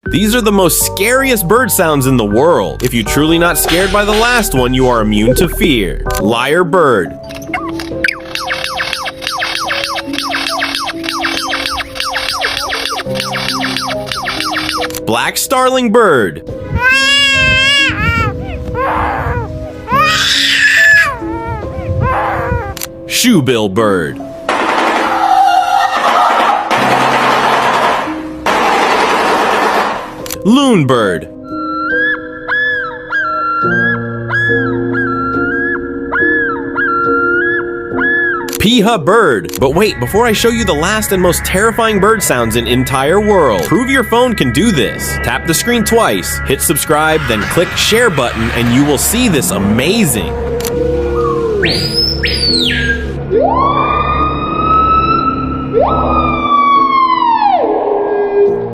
These are the most scariest bird sounds in the world. If you're truly not scared by the last one, you are immune to fear. Lyrebird. Black starling bird. Shoebill bird. Loon bird. Piha bird. But wait, before I show you the last and most terrifying bird sounds in entire world, prove your phone can do this. Tap the screen twice, hit subscribe, then click share button, and you will see this amazing.